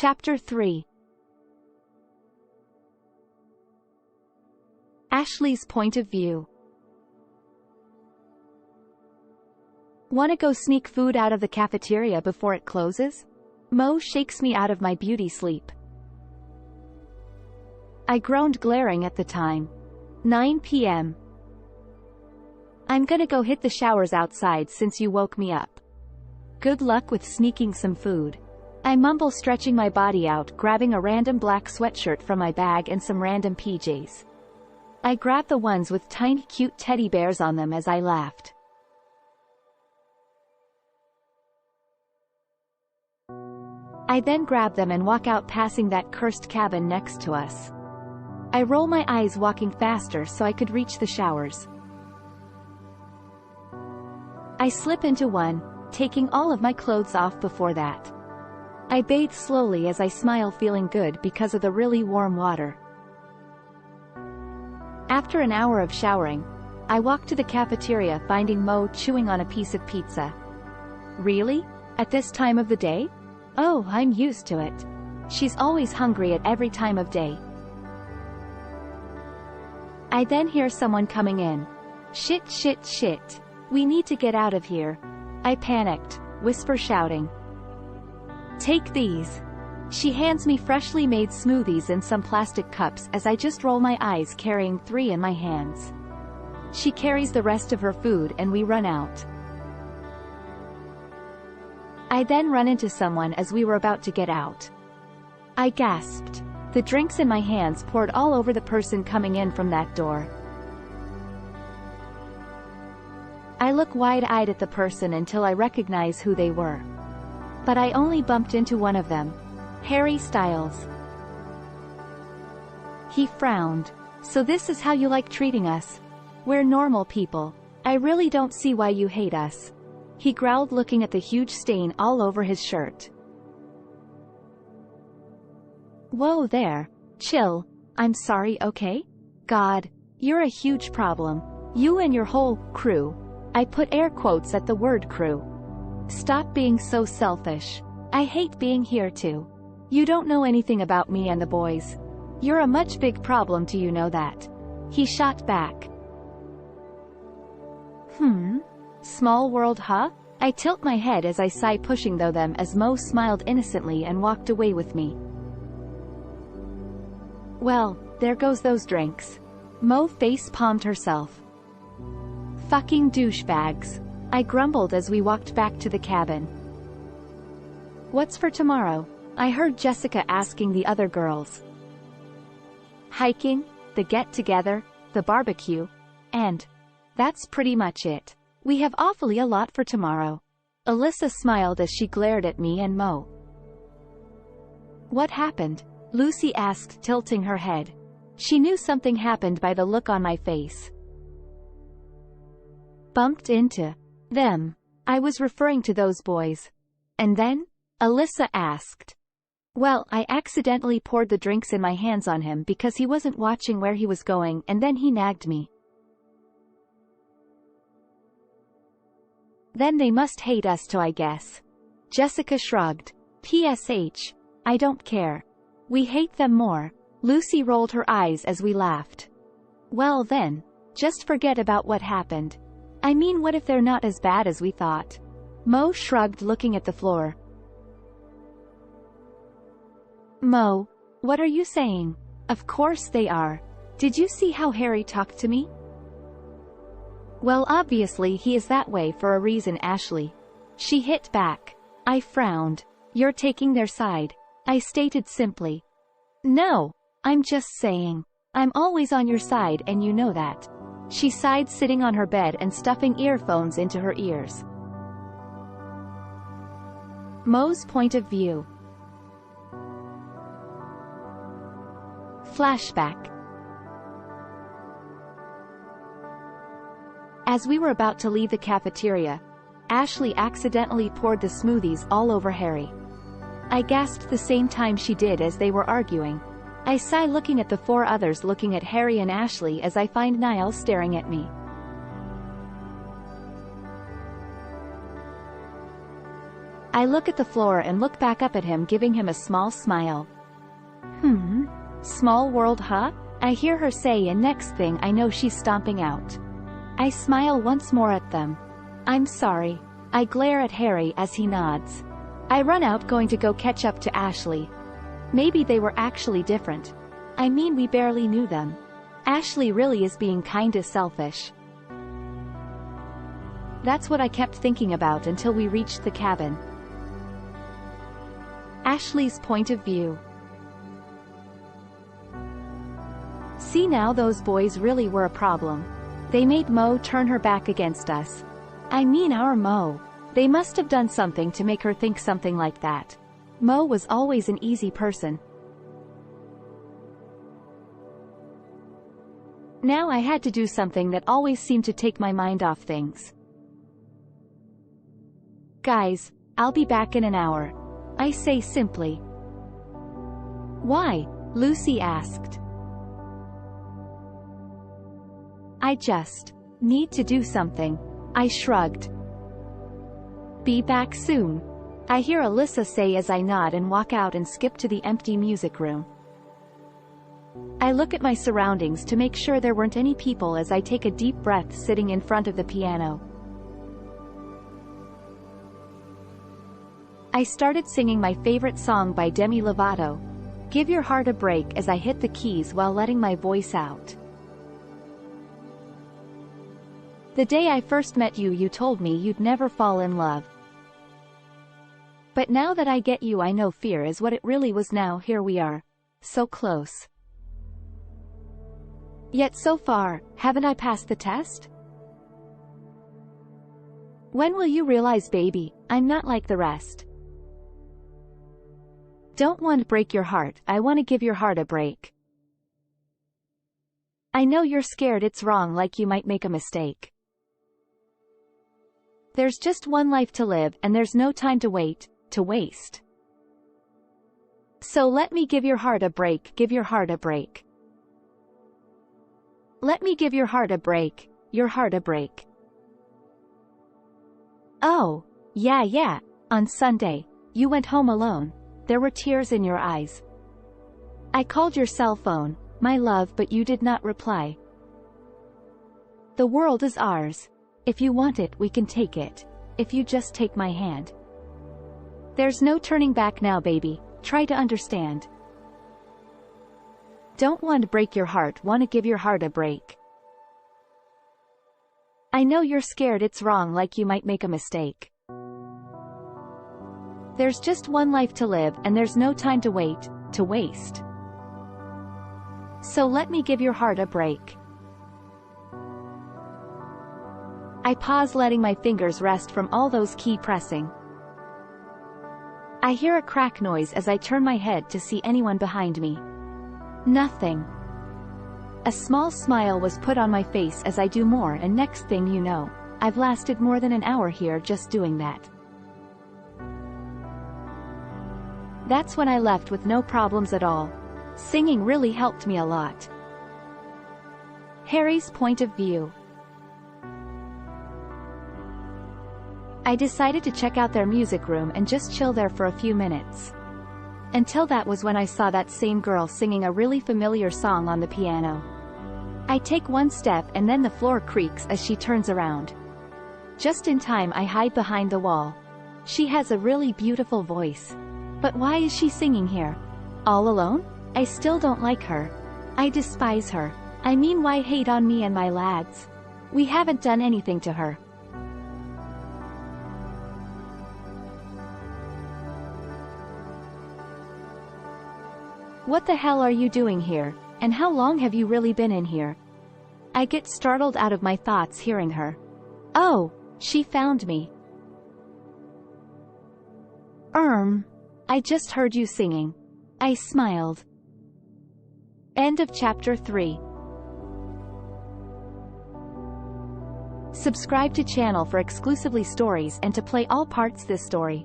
Chapter 3. Ashley's point of view. Wanna go sneak food out of the cafeteria before it closes? Mo shakes me out of my beauty sleep. I groaned, glaring at the time. 9 p.m. I'm gonna go hit the showers outside since you woke me up. Good luck with sneaking some food. I mumble, stretching my body out, grabbing a random black sweatshirt from my bag and some random PJs. I grab the ones with tiny cute teddy bears on them as I laughed. I then grab them and walk out, passing that cursed cabin next to us. I roll my eyes, walking faster so I could reach the showers. I slip into one, taking all of my clothes off before that. I bathe slowly as I smile, feeling good because of the really warm water. After an hour of showering, I walk to the cafeteria, finding Mo chewing on a piece of pizza. Really? At this time of the day? Oh, I'm used to it. She's always hungry at every time of day. I then hear someone coming in. Shit. We need to get out of here. I panicked, whisper, shouting. Take these. She hands me freshly made smoothies in some plastic cups as I just roll my eyes, carrying 3 in my hands. She carries the rest of her food and we run out. I then run into someone as we were about to get out. I gasped. The drinks in my hands poured all over the person coming in from that door. I look wide-eyed at the person until I recognize who they were. But I only bumped into one of them. Harry Styles. He frowned. So this is how you like treating us? We're normal people. I really don't see why you hate us. He growled, looking at the huge stain all over his shirt. Whoa there. Chill. I'm sorry, okay? God, you're a huge problem. You and your whole crew. I put air quotes at the word crew. Stop being so selfish. I hate being here too. You don't know anything about me and the boys. You're a much big problem, do you know that? He shot back. Small world, huh? I tilt my head as I sigh, pushing though them as Mo smiled innocently and walked away with me. Well, there goes those drinks. Mo face-palmed herself. Fucking douchebags. I grumbled as we walked back to the cabin. What's for tomorrow? I heard Jessica asking the other girls. Hiking, the get-together, the barbecue, and that's pretty much it. We have awfully a lot for tomorrow. Alyssa smiled as she glared at me and Mo. What happened? Lucy asked, tilting her head. She knew something happened by the look on my face. Bumped into them. I was referring to those boys. And then? Alyssa asked. Well, I accidentally poured the drinks in my hands on him because he wasn't watching where he was going, and then he nagged me. Then they must hate us too, I guess. Jessica shrugged. PSH. I don't care. We hate them more. Lucy rolled her eyes as we laughed. Well then, just forget about what happened. I mean, what if they're not as bad as we thought? Mo shrugged, looking at the floor. Mo, what are you saying? Of course they are. Did you see how Harry talked to me? Well, obviously he is that way for a reason, Ashley. She hit back. I frowned. You're taking their side. I stated simply. No, I'm just saying. I'm always on your side and you know that. She sighed, sitting on her bed and stuffing earphones into her ears. Mo's point of view. Flashback. As we were about to leave the cafeteria, Ashley accidentally poured the smoothies all over Harry. I gasped the same time she did as they were arguing. I sigh, looking at the 4 others looking at Harry and Ashley as I find Niall staring at me. I look at the floor and look back up at him, giving him a small smile. Small world, huh? I hear her say, and next thing I know she's stomping out. I smile once more at them. I'm sorry. I glare at Harry as he nods. I run out, going to go catch up to Ashley. Maybe they were actually different. I mean, we barely knew them. Ashley really is being kinda selfish. That's what I kept thinking about until we reached the cabin. Ashley's point of view. See, now those boys really were a problem. They made Mo turn her back against us. I mean, our Mo. They must have done something to make her think something like that. Mo was always an easy person. Now I had to do something that always seemed to take my mind off things. Guys, I'll be back in an hour. I say simply. Why? Lucy asked. I just need to do something. I shrugged. Be back soon. I hear Alyssa say as I nod and walk out and skip to the empty music room. I look at my surroundings to make sure there weren't any people as I take a deep breath, sitting in front of the piano. I started singing my favorite song by Demi Lovato, Give Your Heart a Break, as I hit the keys while letting my voice out. The day I first met you, you told me you'd never fall in love. But now that I get you, I know fear is what it really was. Now here we are. So close. Yet so far, haven't I passed the test? When will you realize, baby, I'm not like the rest? Don't want to break your heart, I want to give your heart a break. I know you're scared it's wrong, like you might make a mistake. There's just one life to live, and there's no time to waste. So let me give your heart a break, give your heart a break. Let me give your heart a break, your heart a break. Oh, yeah, on Sunday, you went home alone. There were tears in your eyes. I called your cell phone, my love, but you did not reply. The world is ours. If you want it, we can take it. If you just take my hand. There's no turning back now, baby. Try to understand. Don't want to break your heart, want to give your heart a break. I know you're scared it's wrong, like you might make a mistake. There's just one life to live, and there's no time to waste. So let me give your heart a break. I pause, letting my fingers rest from all those key pressing. I hear a crack noise as I turn my head to see anyone behind me. Nothing. A small smile was put on my face as I do more, and next thing you know, I've lasted more than an hour here just doing that. That's when I left with no problems at all. Singing really helped me a lot. Harry's point of view. I decided to check out their music room and just chill there for a few minutes. Until that was when I saw that same girl singing a really familiar song on the piano. I take one step and then the floor creaks as she turns around. Just in time, I hide behind the wall. She has a really beautiful voice. But why is she singing here? All alone? I still don't like her. I despise her. I mean, why hate on me and my lads? We haven't done anything to her. What the hell are you doing here? And how long have you really been in here? I get startled out of my thoughts hearing her. Oh, she found me. I just heard you singing. I smiled. End of chapter 3. Subscribe to channel for exclusively stories and to play all parts this story.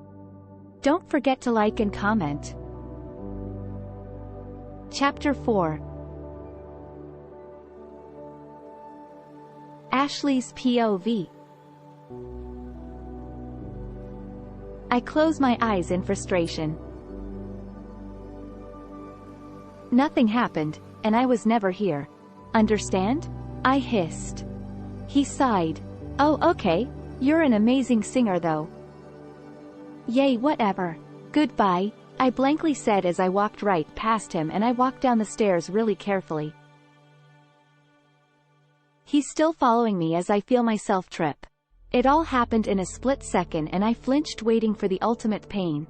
Don't forget to like and comment. Chapter 4. Ashley's POV. I close my eyes in frustration. Nothing happened, and I was never here. Understand? I hissed. He sighed. Oh, okay. You're an amazing singer though. Yay, whatever. Goodbye, I blankly said as I walked right past him, and I walked down the stairs really carefully. He's still following me as I feel myself trip. It all happened in a split second, and I flinched, waiting for the ultimate pain.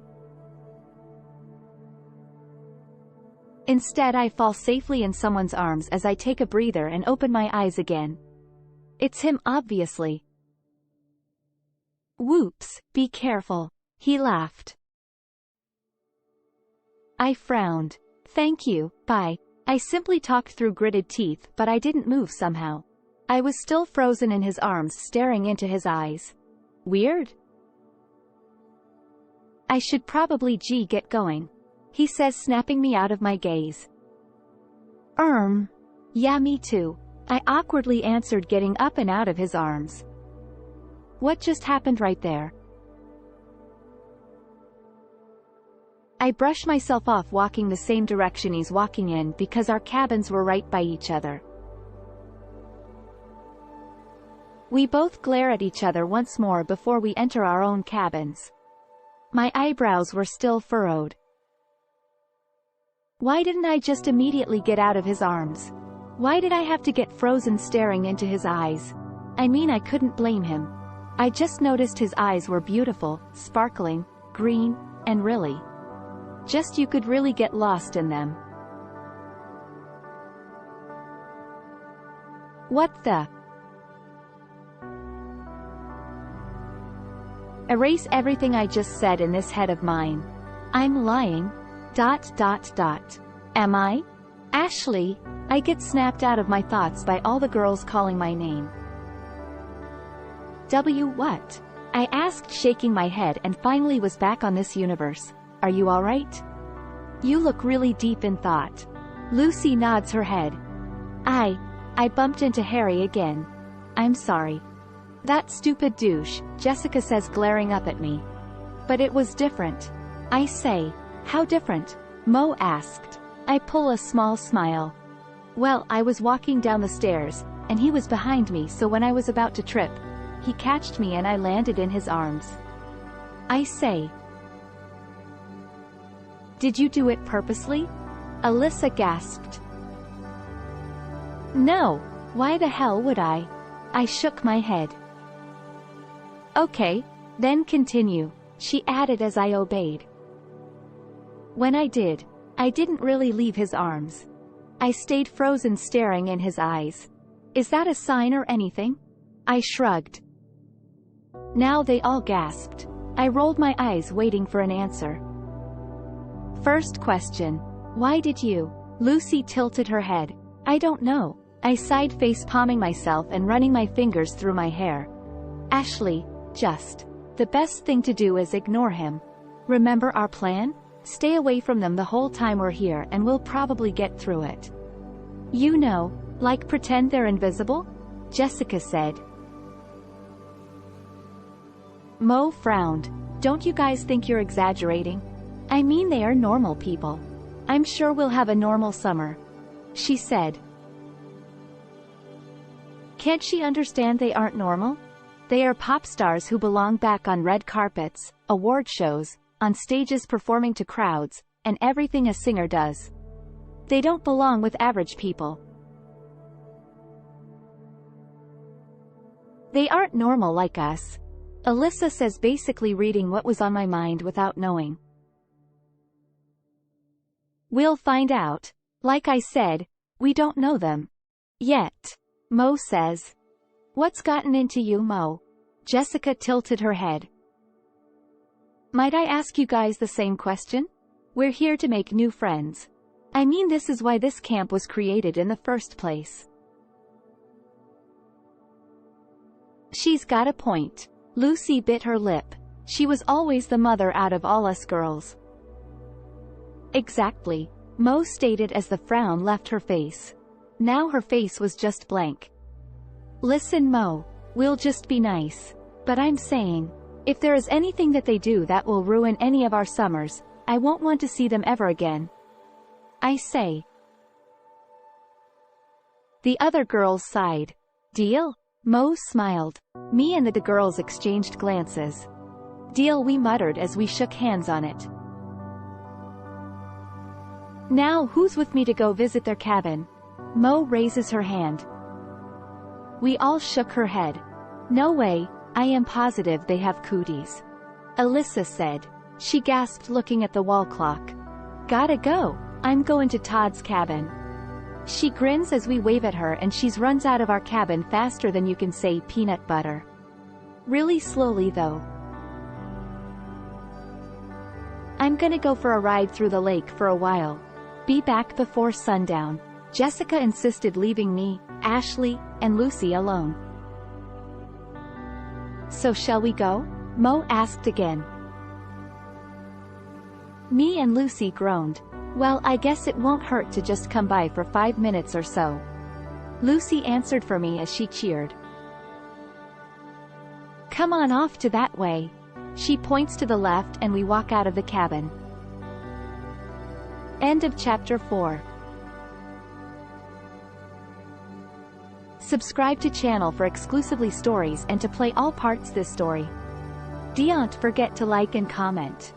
Instead, I fall safely in someone's arms as I take a breather and open my eyes again. It's him, obviously. Whoops, be careful. He laughed. I frowned. Thank you, bye. I simply talked through gritted teeth, but I didn't move somehow. I was still frozen in his arms, staring into his eyes. Weird? I should probably get going, he says, snapping me out of my gaze. Yeah, me too, I awkwardly answered, getting up and out of his arms. What just happened right there? I brush myself off, walking the same direction he's walking in because our cabins were right by each other. We both glare at each other once more before we enter our own cabins. My eyebrows were still furrowed. Why didn't I just immediately get out of his arms? Why did I have to get frozen staring into his eyes? I mean, I couldn't blame him. I just noticed his eyes were beautiful, sparkling, green, and really. Just you could really get lost in them. What the? Erase everything I just said in this head of mine. I'm lying. ... Am I? Ashley? I get snapped out of my thoughts by all the girls calling my name. What? I asked, shaking my head, and finally was back on this universe. Are you alright? You look really deep in thought. Lucy nods her head. I bumped into Harry again. I'm sorry. That stupid douche, Jessica says, glaring up at me. But it was different. I say. How different? Mo asked. I pull a small smile. Well, I was walking down the stairs, and he was behind me, so when I was about to trip, he catched me and I landed in his arms. I say. Did you do it purposely? Alyssa gasped. No, why the hell would I? I shook my head. Okay, then continue, she added as I obeyed. When I did, I didn't really leave his arms. I stayed frozen, staring in his eyes. Is that a sign or anything? I shrugged. Now they all gasped. I rolled my eyes, waiting for an answer. First question. Why did you? Lucy tilted her head. I don't know. I sighed, face palming myself and running my fingers through my hair. Ashley, the best thing to do is ignore him. Remember our plan? Stay away from them the whole time we're here, and we'll probably get through it. You know, like pretend they're invisible? Jessica said. Mo frowned. Don't you guys think you're exaggerating? I mean, they are normal people. I'm sure we'll have a normal summer, she said. Can't she understand they aren't normal? They are pop stars who belong back on red carpets, award shows, on stages performing to crowds, and everything a singer does. They don't belong with average people. They aren't normal like us, Alyssa says, basically reading what was on my mind without knowing. We'll find out. Like I said, we don't know them. Yet. Mo says. What's gotten into you, Mo? Jessica tilted her head. Might I ask you guys the same question? We're here to make new friends. I mean, this is why this camp was created in the first place. She's got a point. Lucy bit her lip. She was always the mother out of all us girls. Exactly, Mo stated as the frown left her face. Now her face was just blank. Listen, Mo, we'll just be nice. But I'm saying, If there is anything that they do that will ruin any of our summers, I won't want to see them ever again. I say. The other girls sighed. Deal? Mo smiled. Me and the girls exchanged glances. Deal, we muttered as we shook hands on it. Now who's with me to go visit their cabin? Mo raises her hand. We all shook her head. No way, I am positive they have cooties. Alyssa said. She gasped looking at the wall clock. Gotta go, I'm going to Todd's cabin. She grins as we wave at her and she runs out of our cabin faster than you can say peanut butter. Really slowly though. I'm gonna go for a ride through the lake for a while. Be back before sundown. Jessica insisted, leaving me, Ashley, and Lucy alone. So shall we go? Mo asked again. Me and Lucy groaned. Well, I guess it won't hurt to just come by for 5 minutes or so. Lucy answered for me as she cheered. Come on off to that way. She points to the left and we walk out of the cabin. End of chapter 4. Subscribe to channel for exclusively stories and to play all parts this story. Don't forget to like and comment.